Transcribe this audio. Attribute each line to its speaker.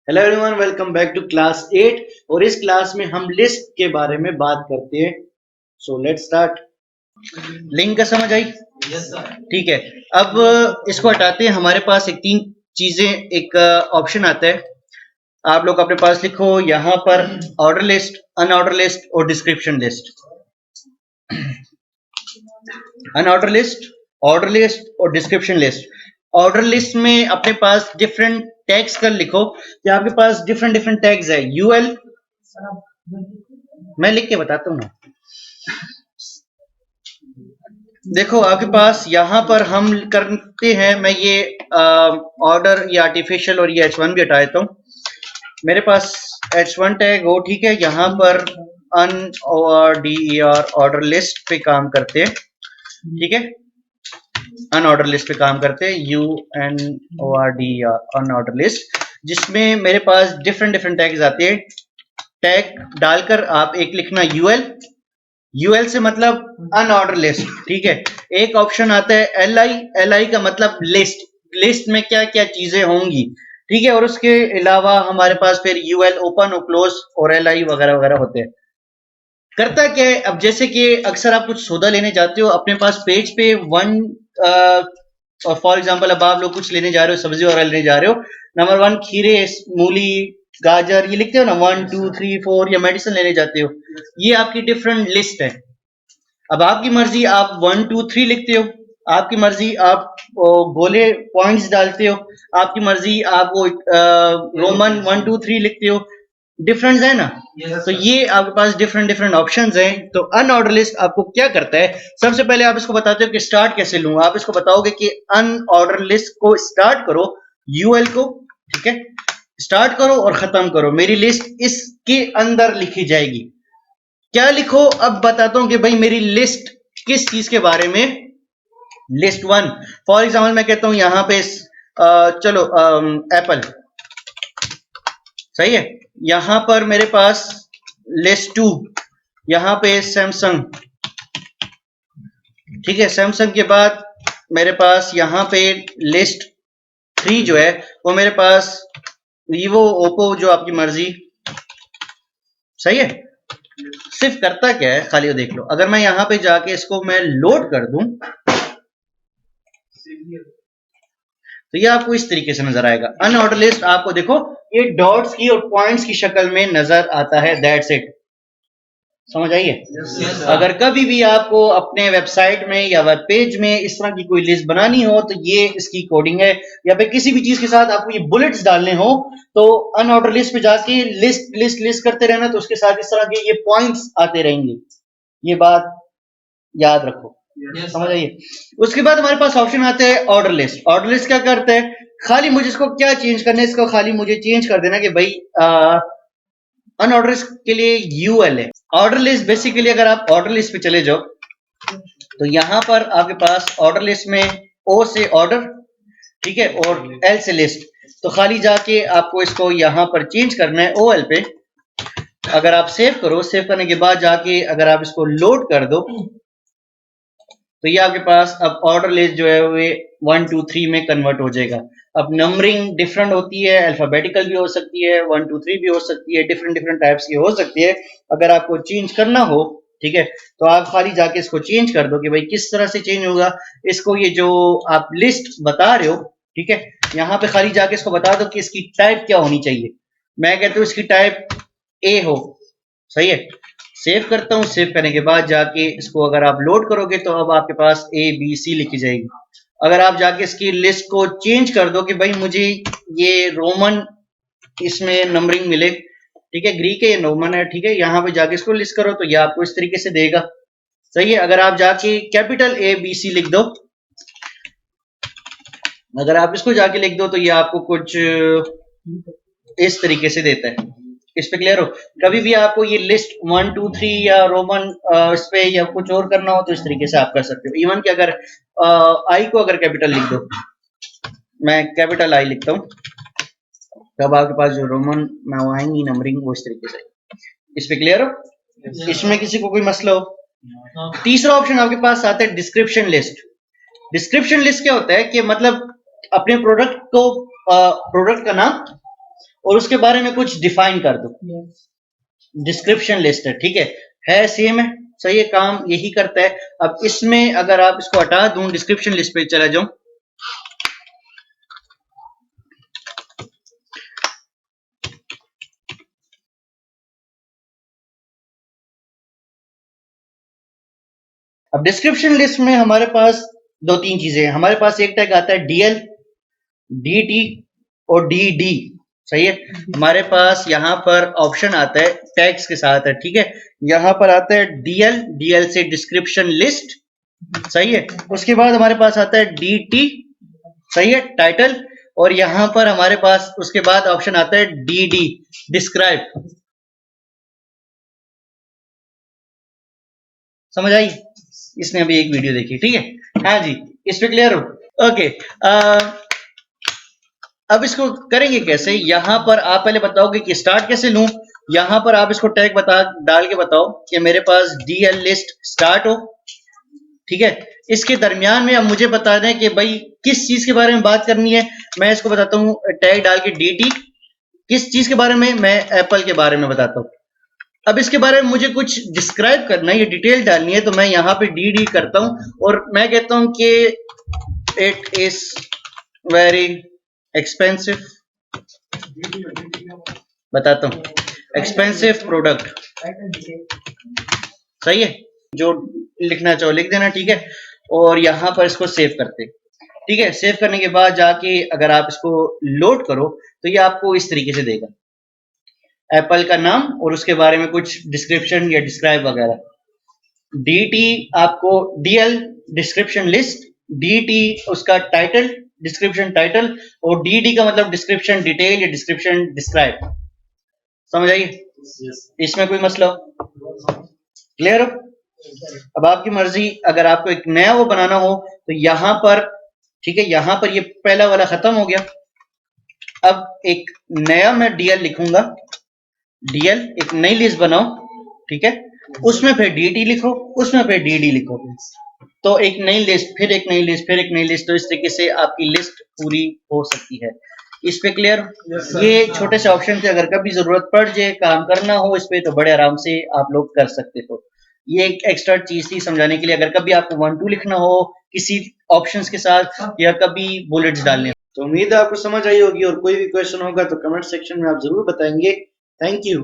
Speaker 1: Hello everyone, welcome back to class 8। और इस class में हम लिस्ट के बारे में बात करते हैं। So let's start. लिंक का समझ आई?
Speaker 2: Yes sir.
Speaker 1: ठीक है। अब इसको हटाते हैं। हमारे पास एक तीन चीजें, एक ऑप्शन आता है। आप लोग अपने पास लिखो यहाँ पर ऑर्डर लिस्ट, अनऑर्डर लिस्ट और description list. Unordered list, order list और डिस्क्रिप्शन लिस्ट। ऑर्डर लिस्ट में अपने पास डिफरेंट टैग्स कर लिखो कि आपके पास डिफरेंट डिफरेंट टैग्स है। यूएल, मैं लिख के बताता हूँ ना। देखो आपके पास यहाँ पर हम करते हैं, मैं ये ऑर्डर, ये आर्टिफिशियल और ये H1 भी हटा देता हूँ। मेरे पास H1 टैग हो, ठीक है। यहाँ पर अनऑर्डर ऑर्डर लिस्ट पे काम करते हैं, ठीक है। अनऑर्डर लिस्ट पे काम करते हैं, UNORDER अनऑर्डर लिस्ट, जिसमें मेरे पास डिफरेंट डिफरेंट टैग्स आते हैं। टैग डालकर आप एक लिखना यूएल, यूएल से मतलब अनऑर्डर लिस्ट, ठीक है। एक ऑप्शन आता है एलआई, एलआई का मतलब लिस्ट, लिस्ट में क्या क्या चीजें होंगी, ठीक है। और उसके अलावा हमारे पास फिर यूएल ओपन और क्लोज और एलआई वगैरह वगैरह होते हैं। करता क्या है, अब जैसे कि अक्सर आप कुछ सौदा लेने जाते हो, अपने पास पेज पे वन, और फॉर एग्जांपल अब आप लोग कुछ लेने जा रहे हो, सब्जी वगैरह लेने जा रहे हो, नंबर 1 खीरे, मूली, गाजर, ये लिखते हो ना 1 2 3 4, या मेडिसिन लेने जाते हो, ये आपकी डिफरेंट लिस्ट है। अब आपकी मर्जी आप 1 2 3 लिखते हो, आपकी मर्जी आप गोले पॉइंट्स डालते हो, आपकी मर्जी आप वो रोमन 1 2 3 लिखते हो। डिफरेंस है ना? तो ये आपके पास डिफरेंट डिफरेंट ऑप्शंस हैं। तो अनऑर्डर लिस्ट आपको क्या करता है, सबसे पहले आप इसको बताते हो कि स्टार्ट कैसे लूं। आप इसको बताओगे कि अनऑर्डर लिस्ट को स्टार्ट करो, यूएल को, ठीक है, स्टार्ट करो और खत्म करो, मेरी लिस्ट इसके अंदर लिखी जाएगी। क्या लिखो, अब बताता हूं कि भाई मेरी लिस्ट किस चीज के बारे में। लिस्ट 1 फॉर एग्जाम्पल मैं कहता हूं यहां पे चलो एप्पल, सही है। यहां पर मेरे पास लिस्ट 2, यहां पे सैमसंग, ठीक है। सैमसंग के बाद मेरे पास यहां पे लिस्ट 3 जो है वो मेरे पास वीवो, ओप्पो, जो आपकी मर्जी, सही है। सिर्फ करता क्या है, खाली वो देख लो। अगर मैं यहां पे जाके इसको मैं लोड कर दूं तो ये आपको इस तरीके से नजर आएगा। अनऑर्डर लिस्ट आपको देखो ये डॉट्स की और पॉइंट्स की शक्ल में नजर आता है, दैट्स इट। समझ आइए?
Speaker 2: yes,
Speaker 1: अगर कभी भी आपको अपने वेबसाइट में या वेब पेज में इस तरह की कोई लिस्ट बनानी हो तो ये इसकी कोडिंग है। या फिर किसी भी चीज के साथ आपको ये बुलेट्स डालने हो तो अनऑर्डर लिस्ट पे जाके लिस्ट लिस्ट लिस्ट करते रहना, तो उसके साथ इस तरह के ये पॉइंट्स आते रहेंगे। ये बात याद रखो,
Speaker 2: yes,
Speaker 1: समझ आइए। उसके बाद हमारे पास ऑप्शन आता है ऑर्डर लिस्ट। ऑर्डर लिस्ट क्या करता है, खाली मुझे इसको क्या चेंज करना है, इसको खाली मुझे चेंज कर देना कि भाई अनऑर्डर लिस्ट के लिए यूएल है। ऑर्डर लिस्ट बेसिकली अगर आप ऑर्डर लिस्ट पे चले जाओ तो यहां पर आपके पास ऑर्डर लिस्ट में ओ से ऑर्डर, ठीक है, और एल से लिस्ट। तो खाली जाके आपको इसको यहां पर चेंज करना है ओएल पे। अगर आप सेव करो, सेव करने के बाद जाके अगर आप इसको लोड कर दो तो ये आपके पास अब ऑर्डर लिस्ट जो है वो 1 2 3 में कन्वर्ट हो जाएगा। अब नंबरिंग डिफरेंट होती है, अल्फाबेटिकल भी हो सकती है, 1 2 3 भी हो सकती है, डिफरेंट डिफरेंट टाइप्स की हो सकती है। अगर आपको चेंज करना हो, ठीक है, तो आप खाली जाके इसको चेंज कर दो कि भाई किस तरह से चेंज होगा। इसको ये जो आप लिस्ट बता रहे हो, ठीक है, यहाँ पे खाली जाके इसको बता दो कि इसकी टाइप क्या होनी चाहिए। मैं कहता हूँ इसकी टाइप ए हो, सही है। सेव करता हूं, सेव करने के बाद जाके इसको अगर आप लोड करोगे तो अब आपके पास ए बी सी लिखी जाएगी। अगर आप जाके इसकी लिस्ट को चेंज कर दो कि भाई मुझे ये रोमन इसमें नंबरिंग मिले, ठीक है, ग्रीक है ये रोमन है, ठीक है, यहाँ पे जाके इसको लिस्ट करो तो ये आपको इस तरीके से देगा, सही है। अगर आप जाके कैपिटल ए बी सी लिख दो, अगर आप इसको जाके लिख दो तो ये आपको कुछ इस तरीके से देता है। इस पे क्लियर हो? कभी भी आपको ये लिस्ट 1 2 3 या रोमन इस पे या कुछ और करना हो तो इस तरीके से आप कर सकते हो। इवन कि अगर आई को अगर कैपिटल लिख दो, मैं कैपिटल आई लिखता हूँ, तब आपके पास जो रोमन में वो आएंगी नंबरिंग वो इस तरीके से। इस पे क्लियर हो? इसमें किसी को कोई मसला हो? तीसरा ऑप्शन आपके पास आता है डिस्क्रिप्शन लिस्ट। डिस्क्रिप्शन लिस्ट क्या होता है कि मतलब अपने प्रोडक्ट को, प्रोडक्ट का नाम और उसके बारे में कुछ डिफाइन कर दो। डिस्क्रिप्शन लिस्ट है, ठीक है सेम है, सही है, काम यही करता है। अब इसमें अगर आप इसको हटा दूं, डिस्क्रिप्शन लिस्ट पे चला जाऊं, अब डिस्क्रिप्शन लिस्ट में हमारे पास दो तीन चीजें हैं। हमारे पास एक टैग आता है डीएल, डीटी और डीडी, सही है। हमारे पास यहाँ पर ऑप्शन आता है टैग्स के साथ है, ठीक है। यहाँ पर आता है डीएल, डीएल से डिस्क्रिप्शन लिस्ट, सही है। उसके बाद हमारे पास आता है डीटी, सही है, टाइटल। और यहाँ पर हमारे पास उसके बाद ऑप्शन आता है डीडी, डिस्क्राइब। समझ आई? इसने अभी एक वीडियो देखी, ठीक है। हाँ जी, इस पे क्लियर हो? ओके। अब इसको करेंगे कैसे? यहां पर आप पहले बताओगे कि स्टार्ट कैसे लूं। यहां पर आप इसको टैग बता डाल के बताओ कि मेरे पास डीएल लिस्ट स्टार्ट हो, ठीक है। इसके दरमियान में अब मुझे बता दें कि भाई किस चीज के बारे में बात करनी है। मैं इसको बताता हूँ टैग डाल के डीटी, किस चीज के बारे में? मैं एप्पल के बारे में बताता हूँ। अब इसके बारे में मुझे कुछ डिस्क्राइब करना है, ये डिटेल डालनी है, तो मैं यहाँ पे डी करता हूँ और मैं कहता हूँ कि इट इज वेरी एक्सपेंसिव, बताता हूँ, एक्सपेंसिव प्रोडक्ट, सही है। जो लिखना चाहो लिख देना, ठीक है। और यहाँ पर इसको सेव करते, ठीक है। सेव करने के बाद जाके अगर आप इसको लोड करो तो ये आपको इस तरीके से देगा, एप्पल का नाम और उसके बारे में कुछ डिस्क्रिप्शन या डिस्क्राइब वगैरह। डीटी आपको डीएल डिस्क्रिप्शन लिस्ट, डीटी उसका टाइटल, डिस्क्रिप्शन टाइटल, और डीडी का मतलब डिस्क्रिप्शन डिटेल या डिस्क्रिप्शन डिस्क्राइब। समझ आई? इसमें कोई मसला हो? क्लियर हो? अब आपकी मर्जी, अगर आपको एक नया वो बनाना हो तो यहाँ पर, ठीक है, यहाँ पर ये पहला वाला खत्म हो गया। अब एक नया मैं डीएल लिखूंगा, डीएल एक नई लिस्ट बनाओ, ठीक है। उसमें फिर डीटी लिखो, उसमें फिर डीडी लिखो, तो एक नई लिस्ट, फिर एक नई लिस्ट, फिर एक नई लिस्ट, तो इस तरीके से आपकी लिस्ट पूरी हो सकती है। इस पे क्लियर? ये छोटे से ऑप्शन थे, अगर कभी जरूरत पड़ जाए काम करना हो इस पे तो बड़े आराम से आप लोग कर सकते हो। ये एक एक्स्ट्रा चीज थी समझाने के लिए, अगर कभी आपको 1-2 लिखना हो किसी ऑप्शंस के साथ या कभी बुलेट्स डालने। तो उम्मीद है आपको समझ आई होगी, और कोई भी क्वेश्चन होगा तो कमेंट सेक्शन में आप जरूर बताएंगे। Thank you.